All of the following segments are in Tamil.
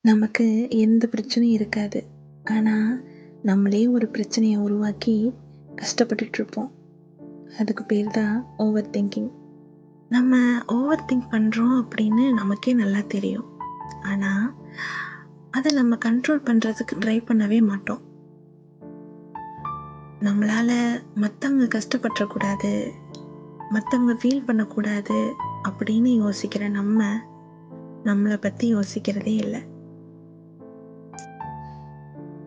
நமக்கு எந்த பிரச்சனையும் இருக்காது. ஆனா, நம்மளே ஒரு பிரச்சனைய உருவாக்கி கஷ்டப்பட்டுட்ருப்போம். அதுக்கு பேர் தான் ஓவர் திங்கிங். நம்ம ஓவர் திங்க் பண்ணுறோம் அப்படின்னு நமக்கே நல்லா தெரியும். ஆனா, அத நம்ம கண்ட்ரோல் பண்ணுறதுக்கு ட்ரை பண்ணவே மாட்டோம். நம்மளால மத்தவங்க கஷ்டப்பட்டுறக்கூடாது, மத்தவங்க ஃபீல் பண்ணக்கூடாது அப்படின்னு யோசிக்கிற நம்ம, நம்மள பத்தி யோசிக்கிறதே இல்ல.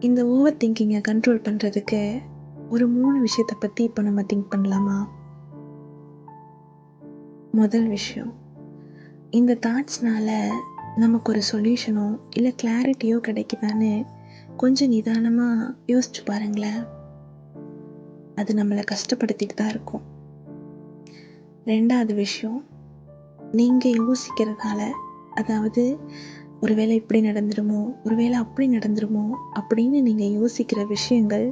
இந்த ஓவர் திங்கிங்கை கண்ட்ரோல் பண்ணுறதுக்கு ஒரு 3 விஷயத்தை பற்றி இப்போ நம்ம திங்க் பண்ணலாமா? முதல் விஷயம், இந்த தாட்ஸ்னால நமக்கு ஒரு சொல்யூஷனோ இல்லை கிளாரிட்டியோ கிடைக்குதான்னு கொஞ்சம் நிதானமாக யோசிச்சு பாருங்களேன். அது நம்மளை கஷ்டப்படுத்திட்டு தான் இருக்கும். 2வது விஷயம், நீங்கள் யோசிக்கிறதால, அதாவது ஒருவேளை இப்படி நடந்துருமோ, ஒருவேளை அப்படி நடந்துருமோ அப்படின்னு நீங்கள் யோசிக்கிற விஷயங்கள்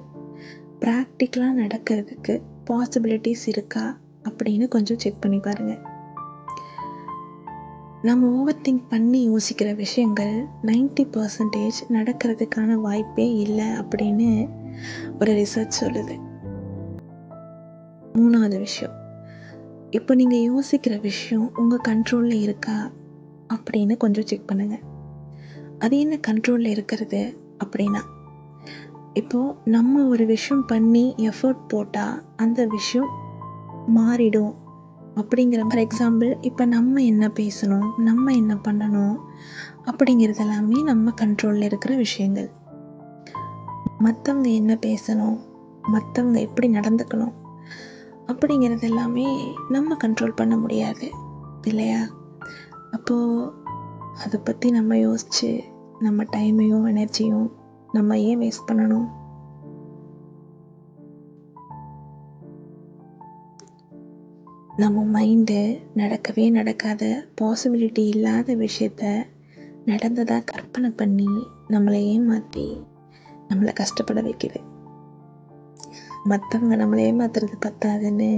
ப்ராக்டிக்கலாக நடக்கிறதுக்கு பாசிபிலிட்டிஸ் இருக்கா அப்படின்னு கொஞ்சம் செக் பண்ணி பாருங்கள். நம்ம ஓவர் திங்க் பண்ணி யோசிக்கிற விஷயங்கள் 90% நடக்கிறதுக்கான வாய்ப்பே இல்லை அப்படின்னு ஒரு ரிசர்ச் சொல்லுது. 3வது விஷயம், இப்போ நீங்கள் யோசிக்கிற விஷயம் உங்கள் கண்ட்ரோலில் இருக்கா அப்படின்னு கொஞ்சம் செக் பண்ணுங்கள். அது என்ன கண்ட்ரோலில் இருக்கிறது அப்படின்னா, இப்போது நம்ம ஒரு விஷயம் பண்ணி எஃபர்ட் போட்டால் அந்த விஷயம் மாறிடும் அப்படிங்கிற மாதிரி. எக்ஸாம்பிள், இப்போ நம்ம என்ன பேசணும், நம்ம என்ன பண்ணணும் அப்படிங்கிறது எல்லாமே நம்ம கண்ட்ரோலில் இருக்கிற விஷயங்கள். மற்றவங்க என்ன பேசணும், மற்றவங்க எப்படி நடந்துக்கணும் அப்படிங்கிறது எல்லாமே நம்ம கண்ட்ரோல் பண்ண முடியாது இல்லையா? அப்போது அதை பற்றி நம்ம யோசித்து நம்ம டைமையும் எனர்ஜியும் நம்ம ஏன் வேஸ்ட் பண்ணணும்? நம்ம மைண்டு நடக்கவே நடக்காத, பாசிபிலிட்டி இல்லாத விஷயத்த நடந்ததாக கற்பனை பண்ணி நம்மளை ஏமாற்றி நம்மளை கஷ்டப்பட வைக்குது. மற்றவங்க நம்மளை ஏமாத்துறது பத்தாதுன்னு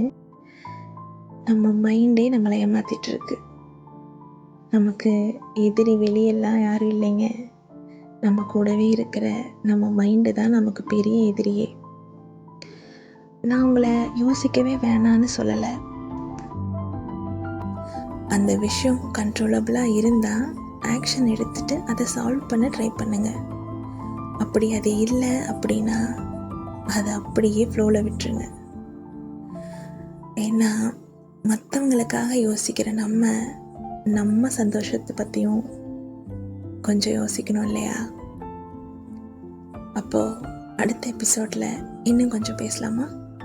நம்ம மைண்டே நம்மளை ஏமாத்திட்டு இருக்கு. நமக்கு எதிரி வெளியெல்லாம் யாரும் இல்லைங்க. நம்ம கூடவே இருக்கிற நம்ம மைண்டு தான் நமக்கு பெரிய எதிரியே. நான் உங்களை யோசிக்கவே வேணான்னு சொல்லலை. அந்த விஷயம் கண்ட்ரோலபிளாக இருந்தால் ஆக்ஷன் எடுத்துகிட்டு அதை சால்வ் பண்ண ட்ரை பண்ணுங்கள். அப்படி அது இல்லை அப்படின்னா அதை அப்படியே ஃப்ளோவில் விட்டுருங்க. ஏன்னா மற்றவங்களுக்காக யோசிக்கிற நம்ம சந்தோஷத்தை பற்றியும் கொஞ்சம் யோசிக்கணும் இல்லையா? அப்போது அடுத்த எபிசோடில் இன்னும் கொஞ்சம் பேசலாமா?